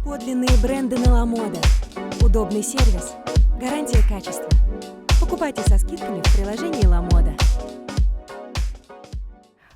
Подлинные бренды на Ламода. Удобный сервис. Гарантия качества. Покупайте со скидками в приложении Ламода.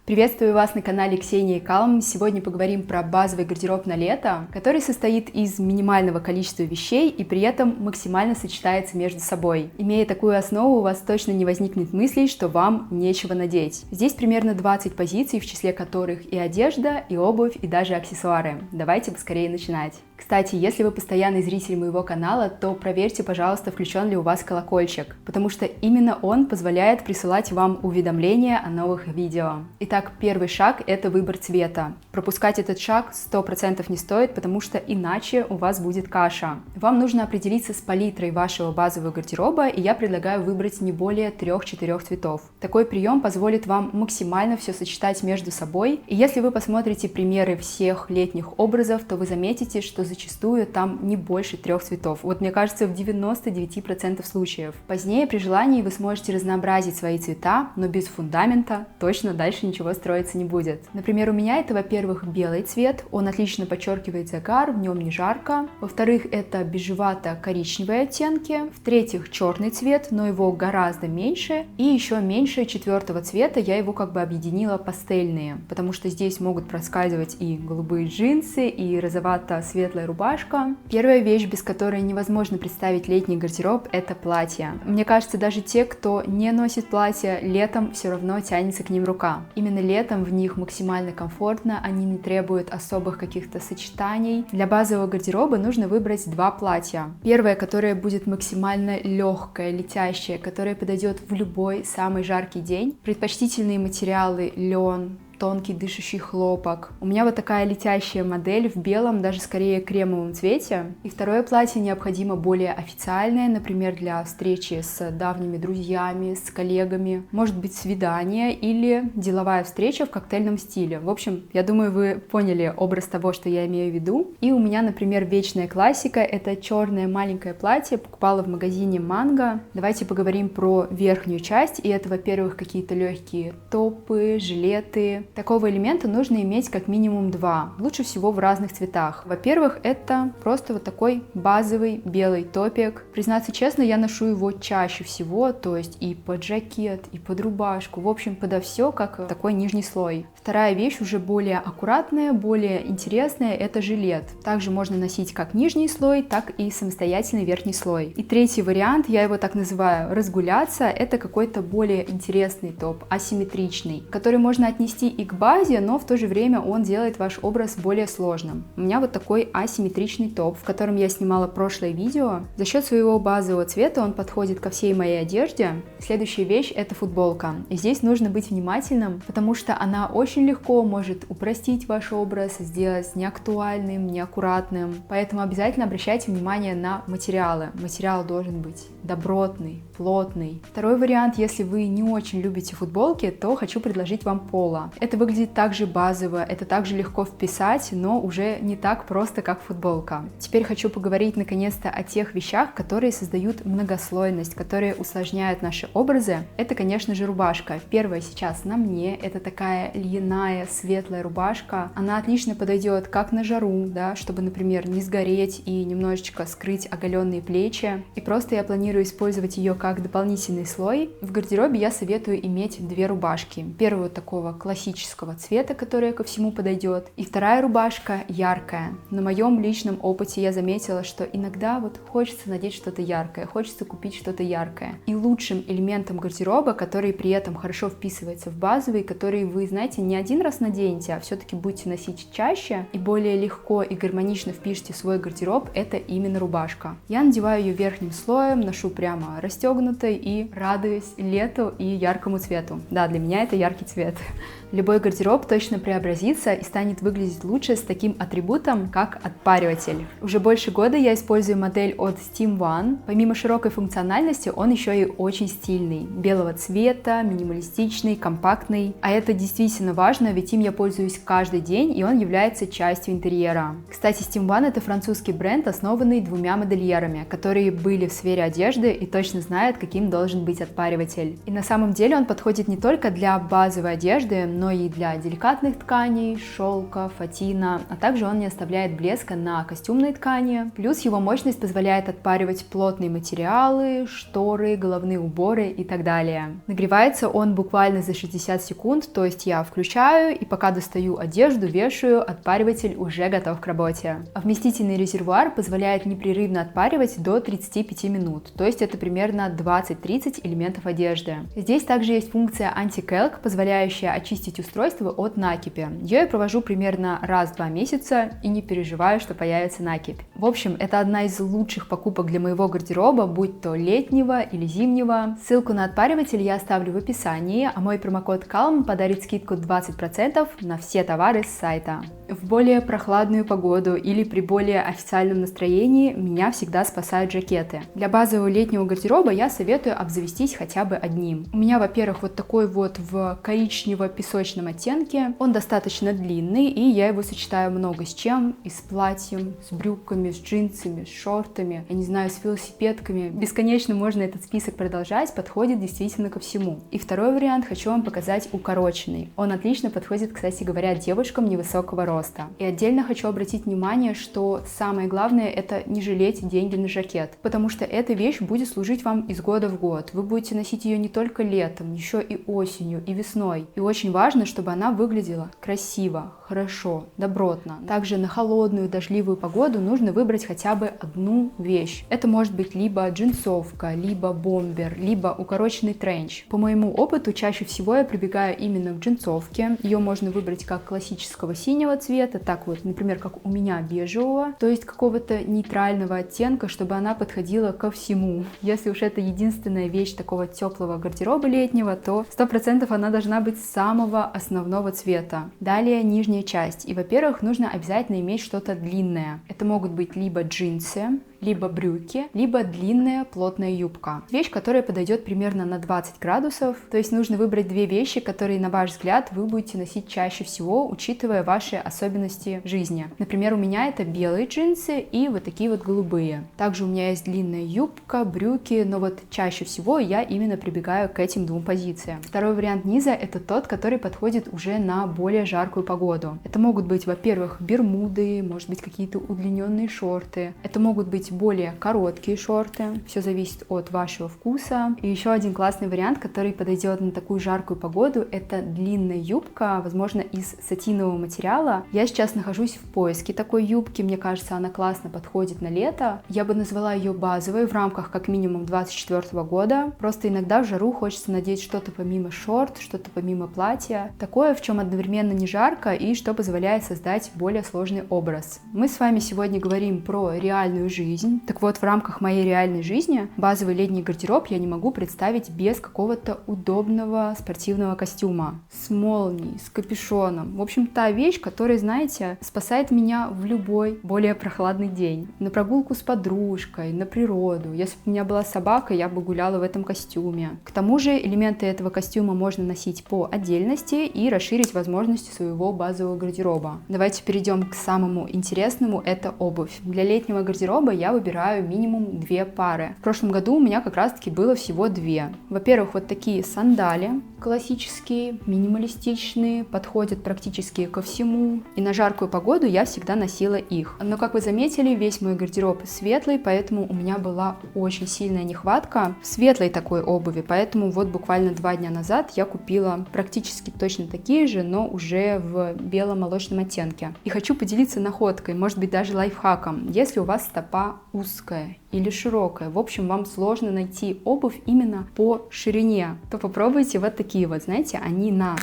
Приветствую вас на канале Ксении Калм. Сегодня поговорим про базовый гардероб на лето, который состоит из минимального количества вещей и при этом максимально сочетается между собой. Имея такую основу, у вас точно не возникнет мыслей, что вам нечего надеть. Здесь примерно 20 позиций, в числе которых и одежда, и обувь, и даже аксессуары. Давайте поскорее начинать. Кстати, если вы постоянный зритель моего канала, то проверьте, пожалуйста, включен ли у вас колокольчик, потому что именно он позволяет присылать вам уведомления о новых видео. Итак, первый шаг – это выбор цвета. Пропускать этот шаг 100% не стоит, потому что иначе у вас будет каша. Вам нужно определиться с палитрой вашего базового гардероба, и я предлагаю выбрать не более 3-4 цветов. Такой прием позволит вам максимально все сочетать между собой, и если вы посмотрите примеры всех летних образов, то вы заметите, что зачастую там не больше 3 цветов. Вот мне кажется, в 99% случаев. Позднее при желании вы сможете разнообразить свои цвета, но без фундамента точно дальше ничего строиться не будет. Например, у меня это, во-первых, белый цвет, он отлично подчеркивает загар, в нем не жарко. Во-вторых, это бежевато-коричневые оттенки. В-третьих, черный цвет, но его гораздо меньше. И еще меньше 4-го цвета, я его как бы объединила пастельные, потому что здесь могут проскальзывать и голубые джинсы, и розовато-светлые рубашка. Первая вещь, без которой невозможно представить летний гардероб, это платье. Мне кажется, даже те, кто не носит платье, летом все равно тянется к ним рука. Именно летом в них максимально комфортно, они не требуют особых каких-то сочетаний. Для базового гардероба нужно выбрать 2 платья. Первое, которое будет максимально легкое, летящее, которое подойдет в любой самый жаркий день. Предпочтительные материалы: лен, тонкий дышащий хлопок. У меня вот такая летящая модель в белом, даже скорее кремовом цвете. И второе платье необходимо более официальное, например, для встречи с давними друзьями, с коллегами, может быть, свидание или деловая встреча в коктейльном стиле. В общем, я думаю, вы поняли образ того, что я имею в виду. И у меня, например, вечная классика — это черное маленькое платье, покупала в магазине Манго. Давайте поговорим про верхнюю часть, и это, во-первых, какие-то легкие топы, жилеты. Такого элемента нужно иметь как минимум 2, лучше всего в разных цветах. Во-первых, это просто вот такой базовый белый топик. Признаться честно, я ношу его чаще всего, то есть и под жакет, и под рубашку, в общем, подо все, как такой нижний слой. Вторая вещь уже более аккуратная, более интересная, это жилет. Также можно носить как нижний слой, так и самостоятельный верхний слой. И третий вариант, я его так называю, разгуляться, это какой-то более интересный топ, асимметричный, который можно отнести и к базе, но в то же время он делает ваш образ более сложным. У меня вот такой асимметричный топ, в котором я снимала прошлое видео. За счет своего базового цвета он подходит ко всей моей одежде. Следующая вещь — это футболка. И здесь нужно быть внимательным, потому что она очень легко может упростить ваш образ, сделать неактуальным, неаккуратным. Поэтому обязательно обращайте внимание на материалы. Материал должен быть добротный, плотный. Второй вариант: если вы не очень любите футболки, то хочу предложить вам поло. Это выглядит также базово, это также легко вписать, но уже не так просто, как футболка. Теперь хочу поговорить наконец-то о тех вещах, которые создают многослойность, которые усложняют наши образы. Это, конечно же, рубашка. Первая сейчас на мне, это такая льняная светлая рубашка. Она отлично подойдет как на жару, да, чтобы, например, не сгореть и немножечко скрыть оголенные плечи. И просто я планирую использовать ее как дополнительный слой. В гардеробе я советую иметь 2 рубашки. Первую такого классического цвета, которая ко всему подойдет. И вторая рубашка яркая. На моем личном опыте я заметила, что иногда вот хочется надеть что-то яркое, хочется купить что-то яркое. И лучшим элементом гардероба, который при этом хорошо вписывается в базовый, который вы, знаете, не один раз наденете, а все-таки будете носить чаще и более легко и гармонично впишите в свой гардероб, это именно рубашка. Я надеваю ее верхним слоем, ношу прямо расстегнутой и радуюсь лету и яркому цвету. Да, для меня это яркий цвет. Любой гардероб точно преобразится и станет выглядеть лучше с таким атрибутом, как отпариватель. Уже больше года я использую модель от Steam One. Помимо широкой функциональности, он еще и очень стильный. Белого цвета, минималистичный, компактный. А это действительно важно, ведь им я пользуюсь каждый день, и он является частью интерьера. Кстати, Steam One — это французский бренд, основанный 2 модельерами, которые были в сфере одежды и точно знают, каким должен быть отпариватель. И на самом деле он подходит не только для базовой одежды, но и для деликатных тканей, шелка, фатина, а также он не оставляет блеска на костюмной ткани. Плюс его мощность позволяет отпаривать плотные материалы, шторы, головные уборы и так далее. Нагревается он буквально за 60 секунд, то есть я включаю и пока достаю одежду, вешаю, отпариватель уже готов к работе. А вместительный резервуар позволяет непрерывно отпаривать до 35 минут, то есть это примерно 20-30 элементов одежды. Здесь также есть функция анти-кэлк, позволяющая очистить устройство от накипи. Ее я провожу примерно раз в 2 месяца и не переживаю, что появится накипь. В общем, это одна из лучших покупок для моего гардероба, будь то летнего или зимнего. Ссылку на отпариватель я оставлю в описании, а мой промокод CALM подарит скидку 20% на все товары с сайта. В более прохладную погоду или при более официальном настроении меня всегда спасают жакеты. Для базового летнего гардероба я советую обзавестись хотя бы одним. У меня, во-первых, вот такой вот в коричнево-песочном оттенке. Он достаточно длинный, и я его сочетаю много с чем. И с платьем, с брюками, с джинсами, с шортами, я не знаю, с велосипедками. Бесконечно можно этот список продолжать, подходит действительно ко всему. И второй вариант хочу вам показать укороченный. Он отлично подходит, кстати говоря, девушкам невысокого роста. И отдельно хочу обратить внимание, что самое главное — это не жалеть деньги на жакет, потому что эта вещь будет служить вам из года в год. Вы будете носить ее не только летом, еще и осенью, и весной. И очень важно, чтобы она выглядела красиво, хорошо, добротно. Также на холодную, дождливую погоду нужно выбрать хотя бы одну вещь. Это может быть либо джинсовка, либо бомбер, либо укороченный тренч. По моему опыту, чаще всего я прибегаю именно к джинсовке. Ее можно выбрать как классического синего цвета, так вот, например, как у меня бежевого, то есть какого-то нейтрального оттенка, чтобы она подходила ко всему. Если уж это единственная вещь такого теплого гардероба летнего, то 100% она должна быть самого основного цвета. Далее нижняя часть. И, во-первых, нужно обязательно иметь что-то длинное. Это могут быть либо джинсы, либо брюки, либо длинная плотная юбка. Вещь, которая подойдет примерно на 20 градусов, то есть нужно выбрать две вещи, которые, на ваш взгляд, вы будете носить чаще всего, учитывая ваши особенности жизни. Например, у меня это белые джинсы и вот такие вот голубые. Также у меня есть длинная юбка, брюки, но вот чаще всего я именно прибегаю к этим двум позициям. Второй вариант низа — это тот, который подходит уже на более жаркую погоду. Это могут быть, во-первых, бермуды, может быть, какие-то удлиненные шорты. Это могут быть более короткие шорты. Все зависит от вашего вкуса. И еще один классный вариант, который подойдет на такую жаркую погоду, это длинная юбка, возможно, из сатинового материала. Я сейчас нахожусь в поиске такой юбки. Мне кажется, она классно подходит на лето. Я бы назвала ее базовой в рамках как минимум 2024 года. Просто иногда в жару хочется надеть что-то помимо шорт, что-то помимо платья. Такое, в чем одновременно не жарко и что позволяет создать более сложный образ. Мы с вами сегодня говорим про реальную жизнь. Так вот, в рамках моей реальной жизни базовый летний гардероб я не могу представить без какого-то удобного спортивного костюма. С молнией, с капюшоном. В общем, та вещь, которая, знаете, спасает меня в любой более прохладный день. На прогулку с подружкой, на природу. Если бы у меня была собака, я бы гуляла в этом костюме. К тому же элементы этого костюма можно носить по отдельности и расширить возможности своего базового гардероба. Давайте перейдем к самому интересному, это обувь. Для летнего гардероба я выбираю минимум 2 пары. В прошлом году у меня как раз-таки было всего 2. Во-первых, вот такие сандали классические, минималистичные, подходят практически ко всему. И на жаркую погоду я всегда носила их. Но, как вы заметили, весь мой гардероб светлый, поэтому у меня была очень сильная нехватка светлой такой обуви. Поэтому вот буквально 2 дня назад я купила практически точно такие же, но уже в бело-молочном оттенке. И хочу поделиться находкой, может быть даже лайфхаком. Если у вас стопа узкая или широкая, в общем, вам сложно найти обувь именно по ширине, то попробуйте вот такие вот, знаете, они на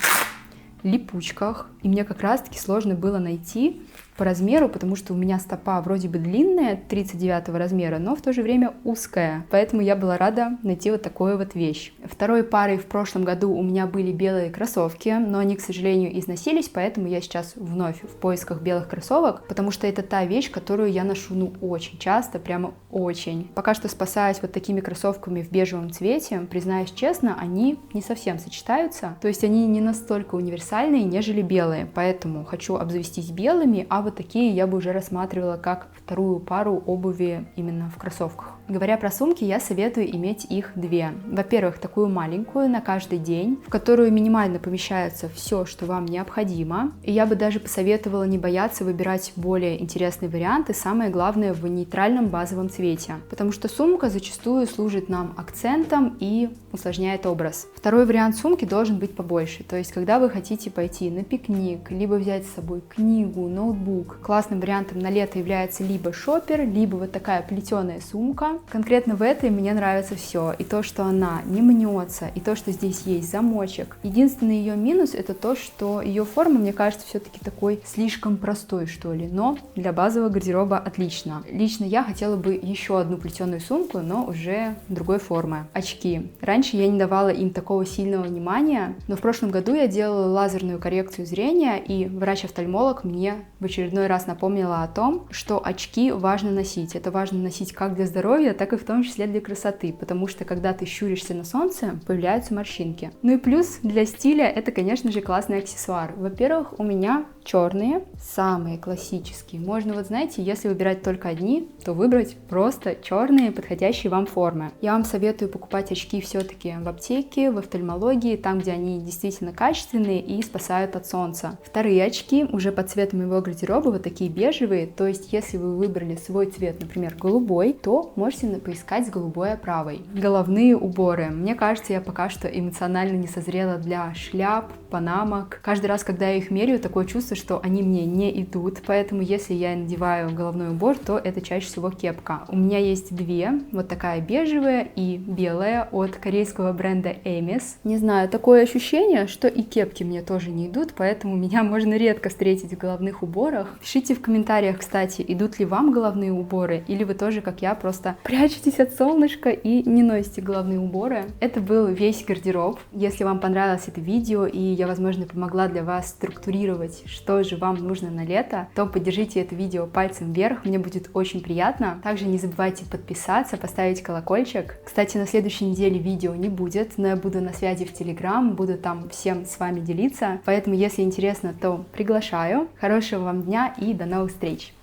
липучках, и мне как раз-таки сложно было найти по размеру, потому что у меня стопа вроде бы длинная, 39 размера, но в то же время узкая, поэтому я была рада найти вот такую вот вещь. Второй парой в прошлом году у меня были белые кроссовки, но они, к сожалению, износились, поэтому я сейчас вновь в поисках белых кроссовок, потому что это та вещь, которую я ношу, очень часто, прямо очень. Пока что спасаюсь вот такими кроссовками в бежевом цвете, признаюсь честно, они не совсем сочетаются, то есть они не настолько универсальные, нежели белые, поэтому хочу обзавестись белыми, а а вот такие я бы уже рассматривала как вторую пару обуви именно в кроссовках. Говоря про сумки, я советую иметь их две. Во-первых, такую маленькую на каждый день, в которую минимально помещается все, что вам необходимо. И я бы даже посоветовала не бояться выбирать более интересные варианты, самое главное в нейтральном базовом цвете, потому что сумка зачастую служит нам акцентом и усложняет образ. Второй вариант сумки должен быть побольше, то есть когда вы хотите пойти на пикник, либо взять с собой книгу, ноутбук. Классным вариантом на лето является либо шопер, либо вот такая плетеная сумка. Конкретно в этой мне нравится все, и то, что она не мнется, и то, что здесь есть замочек. Единственный ее минус — это то, что ее форма, мне кажется, все-таки такой слишком простой, что ли, но для базового гардероба отлично. Лично я хотела бы еще одну плетеную сумку, но уже другой формы. Очки. Раньше я не давала им такого сильного внимания, но в прошлом году я делала лазерную коррекцию зрения, и врач-офтальмолог мне в очередной раз напомнила о том, что очки важно носить. Это важно носить как для здоровья, так и в том числе для красоты, потому что когда ты щуришься на солнце, появляются морщинки. Ну и плюс для стиля это, конечно же, классный аксессуар. Во-первых, у меня черные, самые классические. Можно, вот знаете, если выбирать только одни, то выбрать просто черные, подходящие вам формы. Я вам советую покупать очки все-таки в аптеке, в офтальмологии, там, где они действительно качественные и спасают от солнца. Вторые очки уже под цветом моего гардероба, вот такие бежевые, то есть если вы выбрали свой цвет, например, голубой, то можете поискать с голубой оправой. Головные уборы. Мне кажется, я пока что эмоционально не созрела для шляп, панамок. Каждый раз, когда я их меряю, такое чувство, что они мне не идут, поэтому если я надеваю головной убор, то это чаще всего кепка. У меня есть две, вот такая бежевая и белая от корейского бренда Emis. Не знаю, такое ощущение, что и кепки мне тоже не идут, поэтому меня можно редко встретить в головных уборах. Пишите в комментариях, кстати, идут ли вам головные уборы, или вы тоже, как я, просто прячетесь от солнышка и не носите головные уборы. Это был весь гардероб. Если вам понравилось это видео и я, возможно, помогла для вас структурировать, что же вам нужно на лето, то поддержите это видео пальцем вверх, мне будет очень приятно. Также не забывайте подписаться, поставить колокольчик. Кстати, на следующей неделе видео не будет, но я буду на связи в Telegram, буду там всем с вами делиться, поэтому, если интересно, то приглашаю. Хорошего вам дня и до новых встреч!